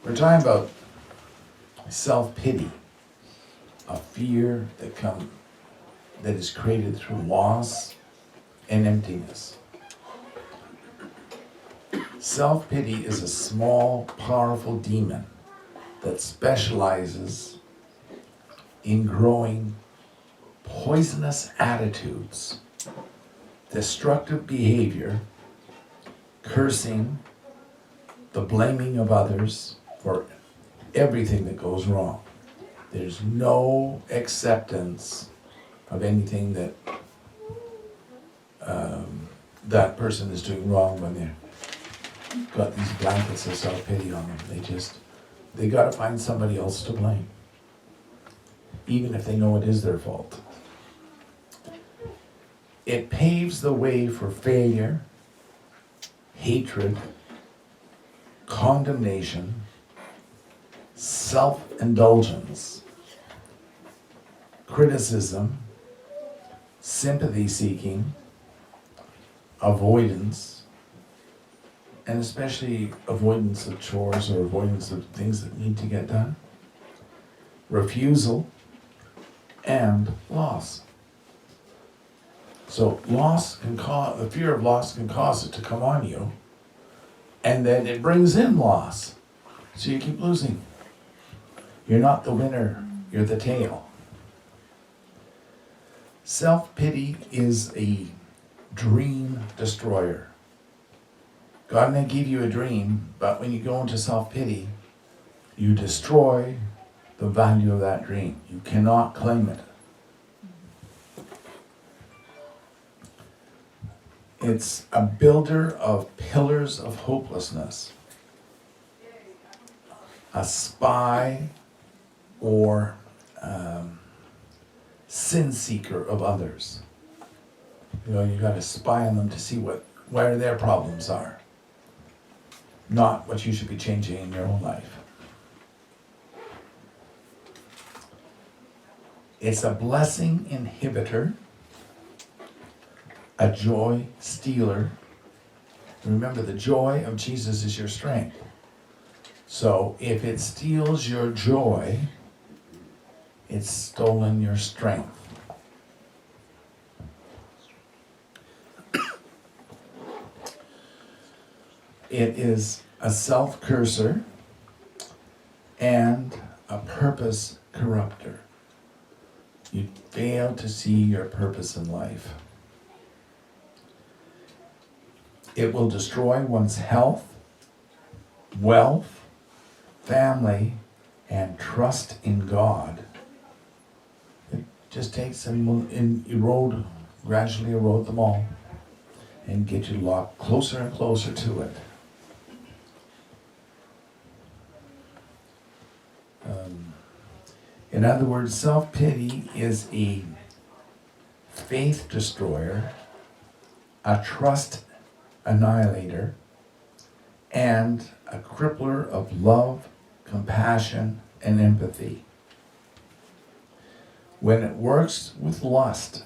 We're talking about self-pity, a fear that is created through loss and emptiness. Self-pity is a small, powerful demon that specializes in growing poisonous attitudes, destructive behavior, cursing, the blaming of others for everything that goes wrong. There's no acceptance of anything that that person is doing wrong when they've got these blankets of self-pity on them. They gotta find somebody else to blame, even if they know it is their fault. It paves the way for failure, hatred, condemnation, self-indulgence, criticism, sympathy-seeking, avoidance, and especially avoidance of chores or avoidance of things that need to get done, refusal, and loss. So the fear of loss can cause it to come on you, and then it brings in loss. So you keep losing. You're not the winner, you're the tail. Self-pity is a dream destroyer. God may give you a dream, but when you go into self-pity, you destroy the value of that dream. You cannot claim it. It's a builder of pillars of hopelessness, a spy or sin seeker of others. You got to spy on them to see where their problems are, not what you should be changing in your own life. It's a blessing inhibitor, a joy stealer. Remember, the joy of Jesus is your strength. So if it steals your joy, it's stolen your strength. It is a self-curser and a purpose corrupter. You fail to see your purpose in life. It will destroy one's health, wealth, family, and trust in God. It just takes and gradually erode them all and get you locked closer and closer to it. In other words, self-pity is a faith destroyer, a trust annihilator, and a crippler of love, compassion, and empathy. When it works with lust,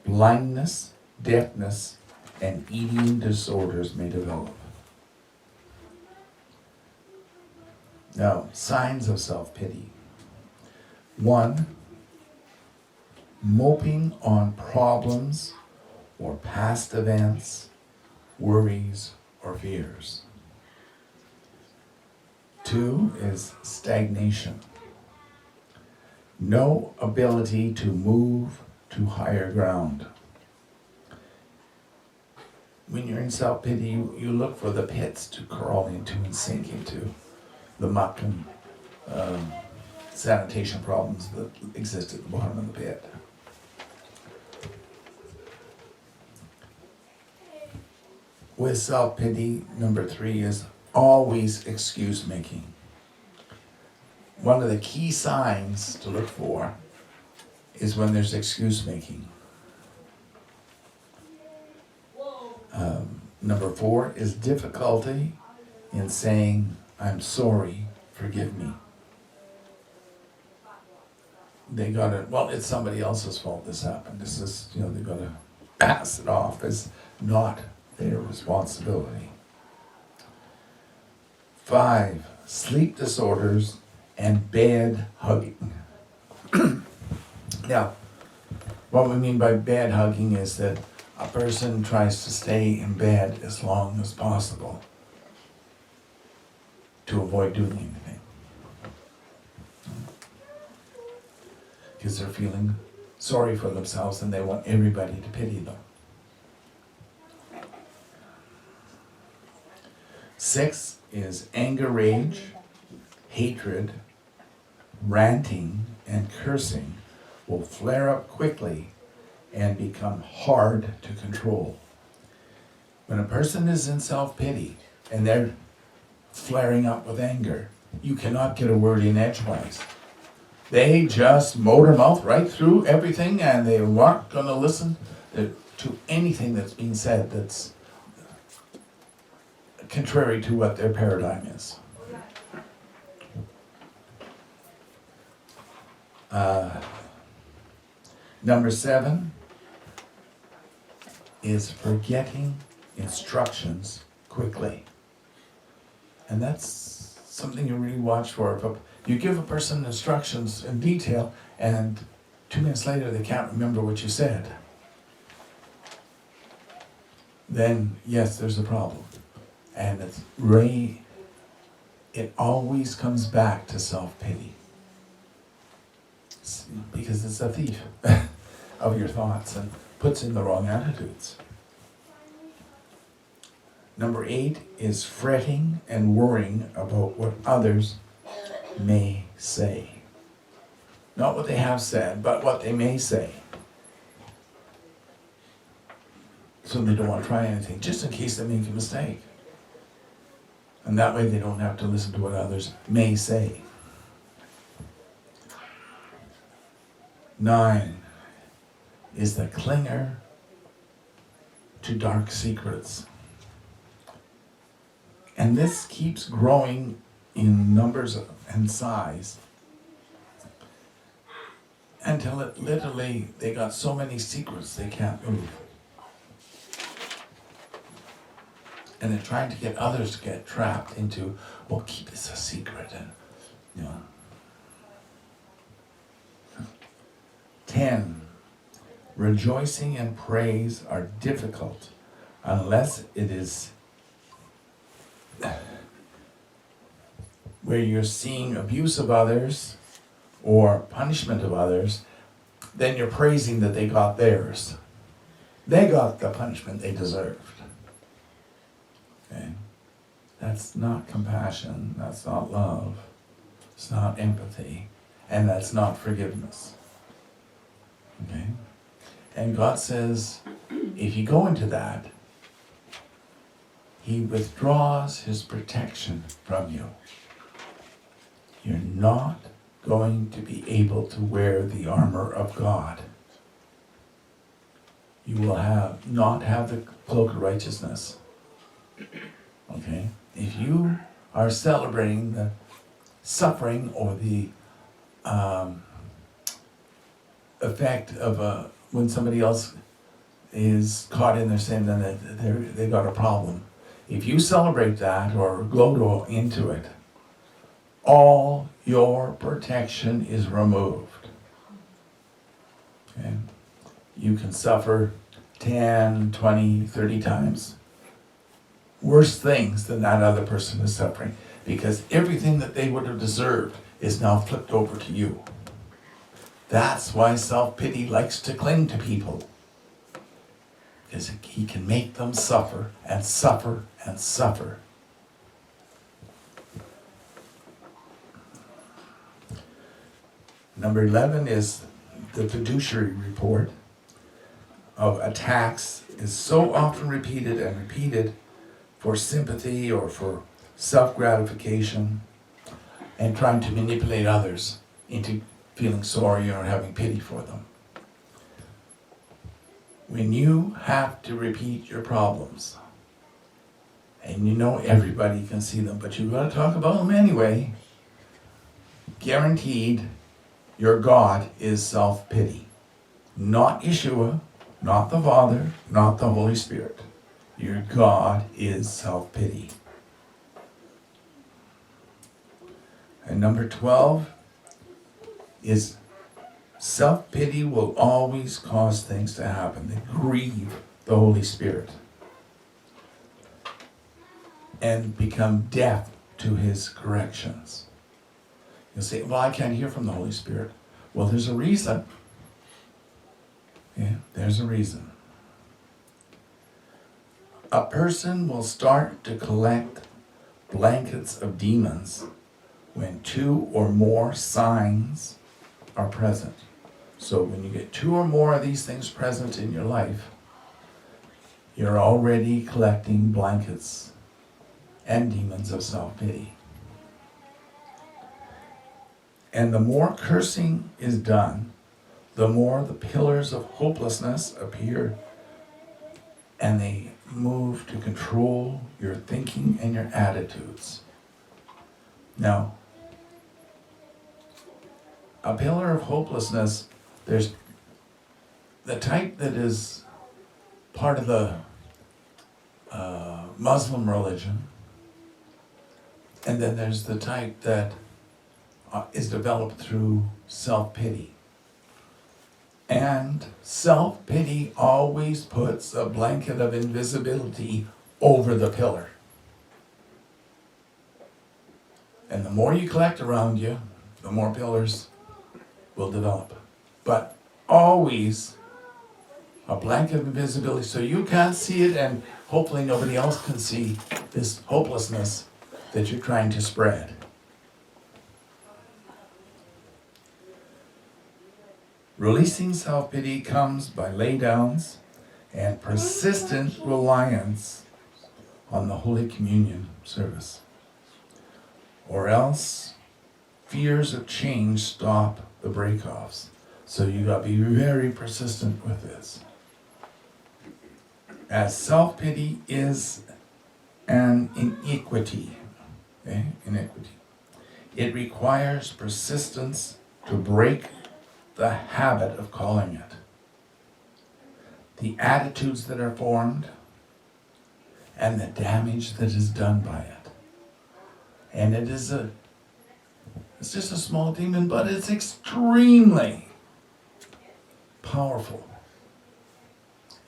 blindness, deafness, and eating disorders may develop. Now, signs of self-pity. 1, moping on problems or past events, worries, or fears. 2 is stagnation. No ability to move to higher ground. When you're in self-pity, you look for the pits to crawl into and sink into, the muck and sanitation problems that exist at the bottom of the pit. With self-pity, number 3 is always excuse making. One of the key signs to look for is when there's excuse making. Number 4 is difficulty in saying, I'm sorry, forgive me. It's somebody else's fault this happened. This is, they gotta pass it off as not their responsibility. 5, sleep disorders, and bed hugging. Now, what we mean by bed hugging is that a person tries to stay in bed as long as possible to avoid doing anything. Because they're feeling sorry for themselves and they want everybody to pity them. 6 is anger, rage, hatred, ranting, and cursing will flare up quickly and become hard to control. When a person is in self-pity and they're flaring up with anger, you cannot get a word in edgewise. They just motor mouth right through everything and they aren't going to listen to anything that's being said that's contrary to what their paradigm is. Number 7 is forgetting instructions quickly. And that's something you really watch for. If you give a person instructions in detail and 2 minutes later they can't remember what you said, then yes, there's a problem. And it always comes back to self-pity. Because it's a thief of your thoughts and puts in the wrong attitudes. Number 8 is fretting and worrying about what others may say. Not what they have said, but what they may say. So they don't want to try anything, just in case they make a mistake. And that way they don't have to listen to what others may say. 9 is the clinger to dark secrets. And this keeps growing in numbers and size until it literally, they got so many secrets they can't move. And they're trying to get others to get trapped into, well, keep this a secret. And, you know. 10, rejoicing and praise are difficult unless it is where you're seeing abuse of others or punishment of others, then you're praising that they got theirs. They got the punishment they deserved. Okay? That's not compassion, that's not love, it's not empathy, and that's not forgiveness. Okay? And God says, if you go into that, He withdraws His protection from you. You're not going to be able to wear the armor of God. You will not have the cloak of righteousness. Okay? If you are celebrating the suffering or the effect of when somebody else is caught in their sin, then they got a problem. If you celebrate that or glow into it, all your protection is removed. Okay? You can suffer 10, 20, 30 times worse things than that other person is suffering, because everything that they would have deserved is now flipped over to you. That's why self-pity likes to cling to people, because he can make them suffer and suffer and suffer. Number 11 is the fiduciary report of attacks is so often repeated and repeated for sympathy or for self-gratification and trying to manipulate others into feeling sorry or having pity for them. When you have to repeat your problems, and you know everybody can see them, but you've got to talk about them anyway, guaranteed your God is self-pity. Not Yeshua, not the Father, not the Holy Spirit. Your God is self-pity. And number 12 is self-pity will always cause things to happen that grieve the Holy Spirit and become deaf to his corrections. You'll say, well, I can't hear from the Holy Spirit. Well, there's a reason. Yeah, there's a reason. A person will start to collect blankets of demons when 2 or more signs are present. So when you get 2 or more of these things present in your life, you're already collecting blankets and demons of self-pity. And the more cursing is done, the more the pillars of hopelessness appear, and they move to control your thinking and your attitudes. Now, a pillar of hopelessness, there's the type that is part of the Muslim religion, and then there's the type that is developed through self-pity. And self-pity always puts a blanket of invisibility over the pillar. And the more you collect around you, the more pillars will develop. But always a blanket of invisibility, so you can't see it, and hopefully nobody else can see this hopelessness that you're trying to spread. Releasing self-pity comes by laydowns and persistent reliance on the Holy Communion service. Or else, fears of change stop the break-offs. So you got to be very persistent with this. As self-pity is an iniquity, iniquity. It requires persistence to break the habit of calling it. The attitudes that are formed and the damage that is done by it. And it's just a small demon, but it's extremely powerful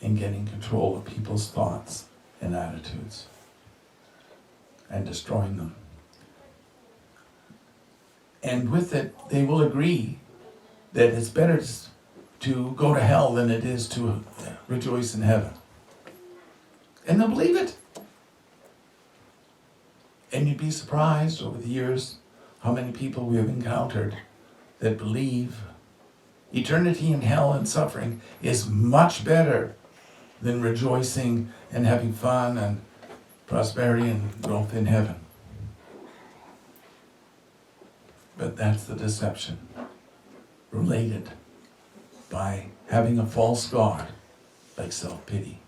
in getting control of people's thoughts and attitudes and destroying them. And with it, they will agree that it's better to go to hell than it is to rejoice in heaven. And they'll believe it. And you'd be surprised over the years how many people we have encountered that believe eternity in hell and suffering is much better than rejoicing and having fun and prosperity and growth in heaven. But that's the deception related by having a false god like self-pity.